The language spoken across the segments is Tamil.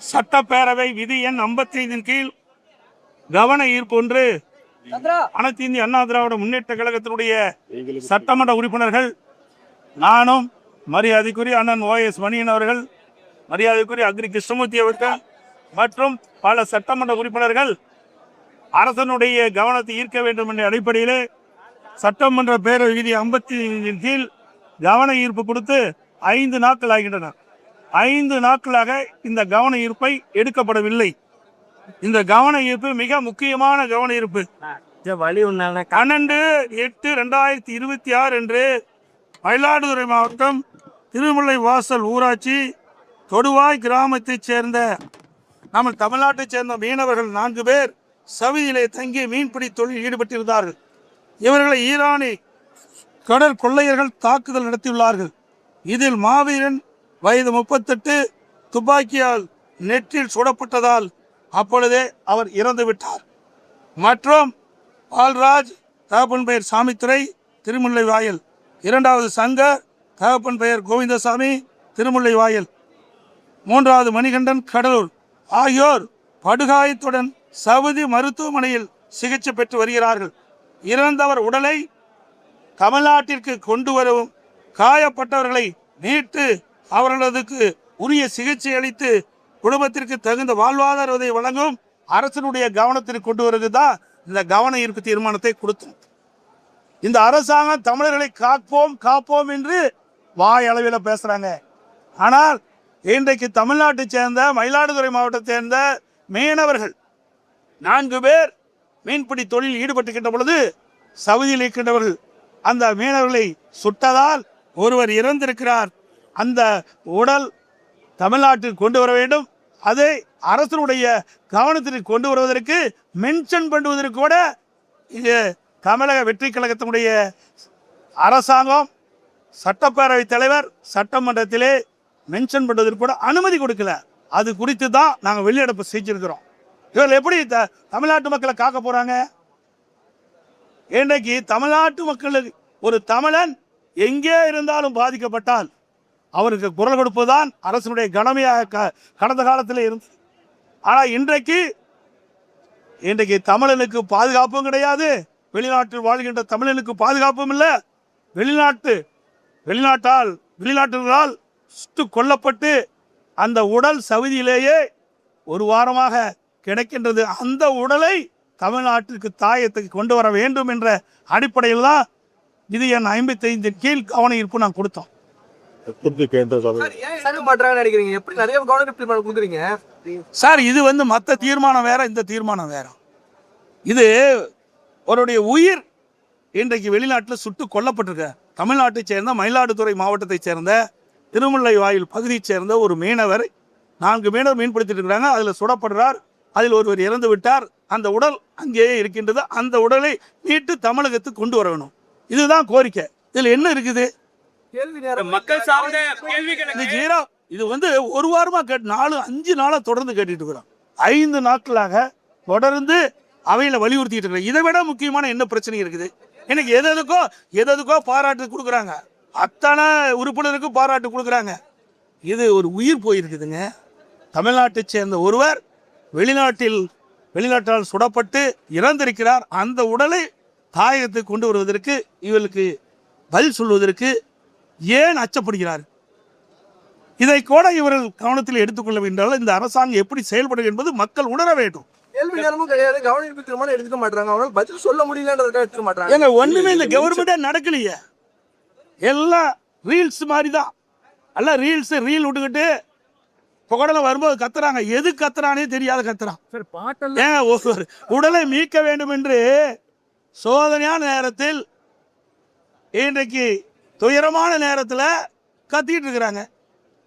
சட்டப்பேரவை விதி எண் 55 கீழ் கவன ஈர்ப்பு ஒன்று அனைத்து இந்திய அண்ணா திராவிட முன்னேற்ற கழகத்தினுடைய சட்டமன்ற உறுப்பினர்கள், நானும் மரியாதைக்குரிய அண்ணன் OS மணியன் அவர்கள், மரியாதைக்குரிய அக்ரி கிருஷ்ணமூர்த்தி அவர்கள் மற்றும் பல சட்டமன்ற உறுப்பினர்கள் அரசனுடைய கவனத்தை ஈர்க்க வேண்டும் என்ற அடிப்படையிலே சட்டமன்ற பேரவை விதி 55 கீழ் கவன ஈர்ப்பு கொடுத்து 5 நாட்கள் ஆகின்றன. 5 நாட்களாக இந்த கவன ஈர்ப்பை எடுக்கப்படவில்லை. இந்த கவன ஈர்ப்பு மிக முக்கியமான கவன ஈர்ப்பு. 12/8/2026 என்று மயிலாடுதுறை மாவட்டம் திருமுல்லை வாசல் ஊராட்சி தொடுவாய் கிராமத்தைச் சேர்ந்த நம்ம தமிழ்நாட்டைச் சேர்ந்த மீனவர்கள் 4 பேர் சவிதியிலே தங்கி மீன்பிடி தொழில் ஈடுபட்டிருந்தார்கள். இவர்களை ஈரானி கடல் கொள்ளையர்கள் தாக்குதல் நடத்தியுள்ளார்கள். இதில் மாவீரன் வயது 38 துப்பாக்கியால் நெற்றில் சுடப்பட்டதால் அப்பொழுதே அவர் இறந்து விட்டார். மற்றும் பால்ராஜ் தகப்பன் பெயர் சாமித்துறை திருமுல்லை வாயில், 2வது சங்கர் தகப்பன் பெயர் கோவிந்தசாமி திருமுல்லை வாயில், 3வது மணிகண்டன் கடலூர் ஆகியோர் படுகாயத்துடன் சவுதி மருத்துவமனையில் சிகிச்சை பெற்று வருகிறார்கள். இறந்தவர் உடலை தமிழ்நாட்டிற்கு கொண்டு வரவும் காயப்பட்டவர்களை மீட்டு அவர்களுக்கு உரிய சிகிச்சை அளித்து குடும்பத்திற்கு தகுந்த வாழ்வாதார உதவி வழங்கும் அரசனுடைய கவனத்திற்கு கொண்டு வருவது தான் இந்த கவன ஈர்ப்பு தீர்மானத்தை கொடுத்தோம். இந்த அரசாங்கம் தமிழர்களை காப்போம் என்று வாய் அளவில் பேசுறாங்க. ஆனால் இன்றைக்கு தமிழ்நாட்டை சேர்ந்த மயிலாடுதுறை மாவட்டத்தை சேர்ந்த மீனவர்கள் 4 பேர் மீன்பிடி தொழில் ஈடுபட்டுக்கின்ற பொழுது சவுதியில் இருக்கின்றவர்கள் அந்த மீனவர்களை சுட்டதால் ஒருவர் இறந்திருக்கிறார். அந்த உடல் தமிழ்நாட்டில் கொண்டு வர வேண்டும். அதை அரசனுடைய கவனத்திற்கு கொண்டு வருவதற்கு மென்ஷன் பண்ணுவதற்கு கூட இது தமிழக வெற்றி கழகத்தினுடைய அரசாங்கம் சட்டப்பேரவை தலைவர் சட்டமன்றத்திலே மென்ஷன் பண்ணுவதற்கு கூட அனுமதி கொடுக்கல. அது குறித்து தான் நாங்கள் வெளிநடப்பு செஞ்சிருக்கிறோம். இவர்கள் எப்படி தமிழ்நாட்டு மக்களை காக்க போறாங்க? இன்றைக்கு தமிழ்நாட்டு மக்களுக்கு ஒரு தமிழன் எங்கே இருந்தாலும் பாதிக்கப்பட்டால் அவருக்கு குரல் கொடுப்பதுதான் அரசனுடைய கடமையாக கடந்த காலத்தில் இருந்தது. ஆனால் இன்றைக்கு தமிழனுக்கு பாதுகாப்பும் கிடையாது, வெளிநாட்டில் வாழ்கின்ற தமிழனுக்கு பாதுகாப்பும் இல்லை. வெளிநாட்டவர்களால் சுட்டு கொல்லப்பட்டு அந்த உடல் சவுதியிலேயே 1 வாரமாக கிடைக்கின்றது. அந்த உடலை தமிழ்நாட்டிற்கு தாயத்துக்கு கொண்டு வர வேண்டும் என்ற அடிப்படையில் தான் இது என் 55 கீழ் கவன ஈர்ப்பு நான் கொடுத்தோம். சார், இது மற்ற தீர்மானம் வேற, இந்த தீர்மானம் வேற. இது அவருடைய உயிர் இன்றைக்கு வெளிநாட்டில் சுட்டு கொல்லப்பட்டிருக்க தமிழ்நாட்டை சேர்ந்த மயிலாடுதுறை மாவட்டத்தை சேர்ந்த திருமுல்லை வாயில் பகுதியை சேர்ந்த ஒரு மீனவர் 4 மீனவர் மீன்பிடித்திட்டு இருக்கிறாங்க. அதில் சுடப்படுறார். அதில் ஒருவர் இறந்து விட்டார். அந்த உடல் அங்கேயே இருக்கின்றது. அந்த உடலை மீட்டு தமிழகத்துக்கு கொண்டு வர வேணும். இதுதான் கோரிக்கை. இதில் என்ன இருக்குது? இது 1 வாரமா 4-5 நாளா தொடர்ந்து கேட்டுட்டு இருக்கிறோம். 5 நாட்களாக தொடர்ந்து அவையில வலியுறுத்திட்டு இருக்கிறோம். இதை விட முக்கியமான என்ன பிரச்சனை இருக்குது? எனக்கு எதுக்கோ பாராட்டு கொடுக்குறாங்க, அத்தனை உறுப்பினருக்கு பாராட்டு கொடுக்குறாங்க. இது ஒரு உயிர் போயிருக்குதுங்க. தமிழ்நாட்டை சேர்ந்த ஒருவர் வெளிநாட்டால் சுடப்பட்டு இறந்திருக்கிறார். அந்த உடலை தாயகத்துக்கு கொண்டு வருவதற்கு இவர்களுக்கு பதில் சொல்வதற்கு ஏன் அச்சப்படுகிறார்? இதை கூட இவர்கள் கவனத்தில் எடுத்துக்கொள்ள வேண்டால் இந்த அரசாங்கம் எப்படி செயல்படும் என்பது மக்கள் உணர வேண்டும். ஒண்ணுமே இந்த கவர்மெண்டே நடக்கலையே, எல்லாம் ரீல்ஸ் மாதிரி தான். எல்லாம் ரீல் விட்டுக்கிட்டு புகடல வரும்போது கத்துறாங்க. எது கத்துறானே தெரியாத கத்துறான். உடலை மீட்க வேண்டும் என்று சோதனையான நேரத்தில், இன்றைக்கு துயரமான நேரத்தில் கத்திட்டு இருக்கிறாங்க.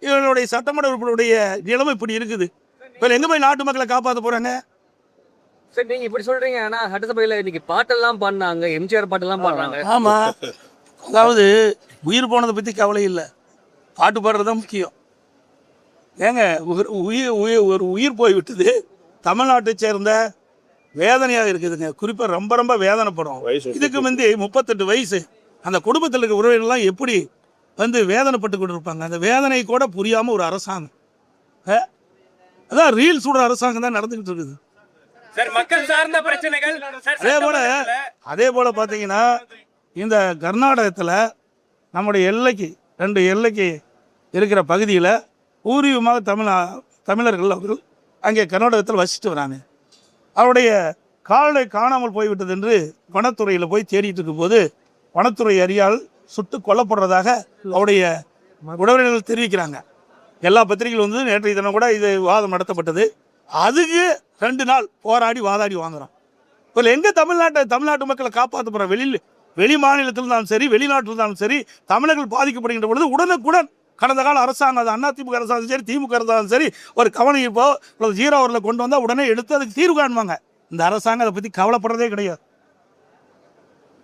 இவர்களுடைய சட்டமன்ற உறுப்பினருடைய நிலைமை இப்படி இருக்குது. இப்போ எங்க போய் நாட்டு மக்களை காப்பாற்ற போறாங்க? சரி, நீங்க இப்படி சொல்றீங்க. ஆனா சட்டசபையில இன்னைக்கு பாட்டெல்லாம் பாடினாங்க, எம்ஜிஆர் பாட்டெல்லாம் பாடுறாங்க. ஆமா, அதாவது உயிர் போனதை பத்தி கவலை இல்லை, பாட்டு பாடுறதுதான் முக்கியம். ஏங்க, ஒரு உயிர் போய் விட்டது தமிழ்நாட்டை சேர்ந்த வேதனையாக இருக்குதுங்க. குறிப்பாக ரொம்ப வேதனைப்படும். இதுக்கு முந்தி 38 வயசு அந்த குடும்பத்தில் இருக்க உறவினர்லாம் எப்படி வேதனைப்பட்டு கொண்டு இருப்பாங்க. அந்த வேதனை கூட புரியாமல் ஒரு அரசாங்கம் அதான் ரீல் சுடுற அரசாங்கம் தான் நடந்துகிட்டு இருக்குது. சார் மக்கள் சார்ந்த பிரச்சனைகள் சார் அதே போல பார்த்தீங்கன்னா இந்த கர்நாடகத்தில் நம்முடைய எல்லைக்கு 2 எல்லைக்கு இருக்கிற பகுதியில் பூர்வீகமாக தமிழர்கள் அவர்கள் அங்கே கர்நாடகத்தில் வசித்து வராங்க. அவருடைய கால்நடை காணாமல் போய்விட்டது என்று வனத்துறையில் போய் தேடிட்டு இருக்கும்போது வனத்துறை அறியால் சுட்டு கொல்லப்படுறதாக அவருடைய உறவினர்கள் தெரிவிக்கிறாங்க. எல்லா பத்திரிகைகள் வந்து நேற்றைய தினம் கூட இது வாதம் நடத்தப்பட்டது. அதுக்கு 2 நாள் போராடி வாதாடி வாங்குறோம். இப்போ எங்கே தமிழ்நாட்டு மக்களை காப்பாற்ற போகிறோம்? வெளி மாநிலத்தில் இருந்தாலும் சரி, வெளிநாட்டில் இருந்தாலும் சரி, தமிழர்கள் பாதிக்கப்படுகின்ற பொழுது உடனுக்குடன் கடந்த கால அரசாங்கம், அது அதிமுக அரசாங்கம் சரி, திமுக அரசாங்கம் சரி, ஒரு கவனிப்போ அல்லது 0 அவரில் கொண்டு வந்தால் உடனே எடுத்து அதுக்கு தீர்வு காணுவாங்க. இந்த அரசாங்கம் அதை பற்றி கவலைப்படுறதே கிடையாது.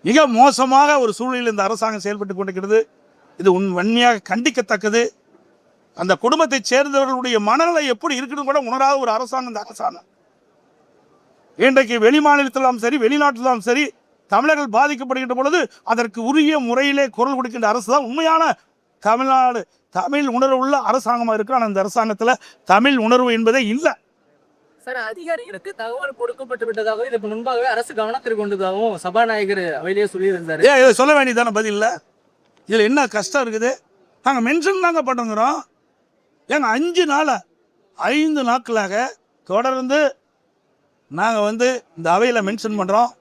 மிக மோசமாக ஒரு சூழ்நிலையில் இந்த அரசாங்கம் செயல்பட்டு கொண்டிருக்கிறது. இது வன்மையாக கண்டிக்கத்தக்கது. அந்த குடும்பத்தைச் சேர்ந்தவர்களுடைய மனநிலை எப்படி இருக்குன்னு கூட உணராத ஒரு அரசாங்கம் இந்த அரசாங்கம். இன்றைக்கு வெளி மாநிலத்திலும் சரி, வெளிநாட்டிலும் சரி, தமிழர்கள் பாதிக்கப்படுகின்ற பொழுது அதற்கு உரிய முறையிலே குரல் கொடுக்கின்ற அரசு தான் உண்மையான தமிழ்நாடு தமிழ் உணர்வு உள்ள அரசாங்கமாக இருக்கு. ஆனால் இந்த அரசாங்கத்தில் தமிழ் உணர்வு என்பதே இல்லை. சார், அதிகாரிகளுக்கு தகவல் கொடுக்கப்பட்டு விட்டதாகவும் இதற்கு முன்பாகவே அரசு கவனத்திற்கு கொண்டதாகவும் சபாநாயகர் அவையிலேயே சொல்லியிருந்தாரு. இதை சொல்ல வேண்டியதான பதில் இல்லை. இதில் என்ன கஷ்டம் இருக்குது? நாங்கள் மென்ஷன் தாங்க பண்ணுங்கிறோம். ஏங்க 5 நாட்களாக தொடர்ந்து நாங்கள் இந்த அவையில் மென்ஷன் பண்ணுறோம்.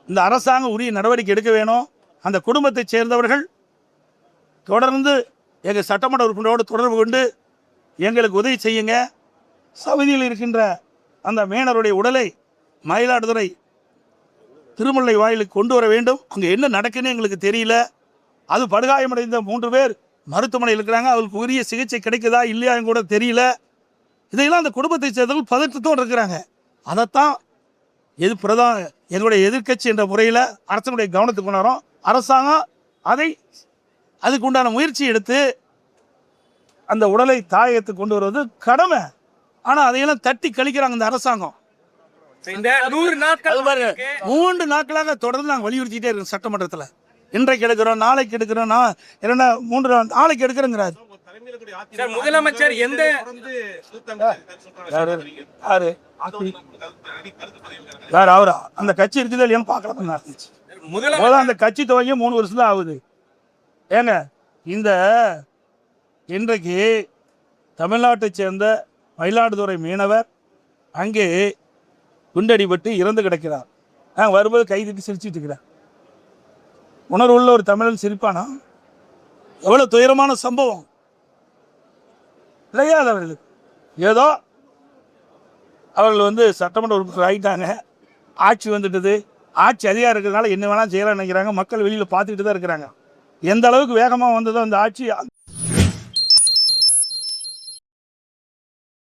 இந்த அரசாங்கம் உரிய நடவடிக்கை எடுக்க வேணும். அந்த குடும்பத்தைச் சேர்ந்தவர்கள் தொடர்ந்து எங்கள் சட்டமன்ற உறுப்பினரோடு தொடர்பு கொண்டு எங்களுக்கு உதவி செய்யுங்க. சவுதியில் இருக்கின்ற அந்த மீனவருடைய உடலை மயிலாடுதுறை திருமுல்லை வாயிலுக்கு கொண்டு வர வேண்டும். அங்கே என்ன நடக்குன்னு எங்களுக்கு தெரியல. அது படுகாயமடைந்த 3 பேர் மருத்துவமனையில் இருக்கிறாங்க. அவருக்கு உரிய சிகிச்சை கிடைக்குதா இல்லையான்னு கூட தெரியல. இதையெல்லாம் அந்த குடும்பத்தை சேர்ந்தவர்கள் பதற்றத்தோடு இருக்கிறாங்க. அதைத்தான் எங்களுடைய எதிர்க்கட்சி என்ற முறையில் அரசனுடைய கவனத்துக்கு கொண்டு வரோம். அரசாங்கம் அதுக்கு உண்டான முயற்சி எடுத்து அந்த உடலை தாயகத்துக்கு கொண்டு வருவது கடமை. ஆனால் அதையெல்லாம் தட்டி கழிக்கிறாங்க இந்த அரசாங்கம். இந்த 100 நாட்கள் 3 நாட்களாக தொடர்ந்து நாங்கள் வலியுறுத்திட்டே இருக்கோம் சட்டமன்றத்தில். இன்றைக்கு எடுக்கிறோம், நாளைக்கு எடுக்கிறோம், 3 நாளைக்கு எடுக்கிறோங்கிறாரு. முதலமைச்சர் எந்த அவரா அந்த கட்சி இருக்குது இல்லையான்னு பார்க்கலாம். அந்த கட்சி துவங்கி 3 வருஷம் தான் ஆகுது. ஏங்க இன்றைக்கு தமிழ்நாட்டை சேர்ந்த மயிலாடுதுறை மீனவர் அங்கே குண்டடிபட்டு இறந்து கிடக்கிறார். நாங்கள் வரும்போது கைதிட்டு சிரிச்சுட்டு இருக்கிறார். உணர்வுள்ள ஒரு தமிழன் சிரிப்பானா? எவ்வளோ துயரமான சம்பவம் இல்லையா? அவர்களுக்கு ஏதோ அவர்கள் சட்டமன்ற உறுப்பினர் ஆகிட்டாங்க, ஆட்சி வந்துட்டது, ஆட்சி அதிகாரம் இருக்கிறதுனால என்ன வேணால் செய்யலாம் நினைக்கிறாங்க. மக்கள் வெளியில் பார்த்துக்கிட்டு தான் இருக்கிறாங்க. எந்த அளவுக்கு வேகமாக வந்ததோ அந்த ஆட்சி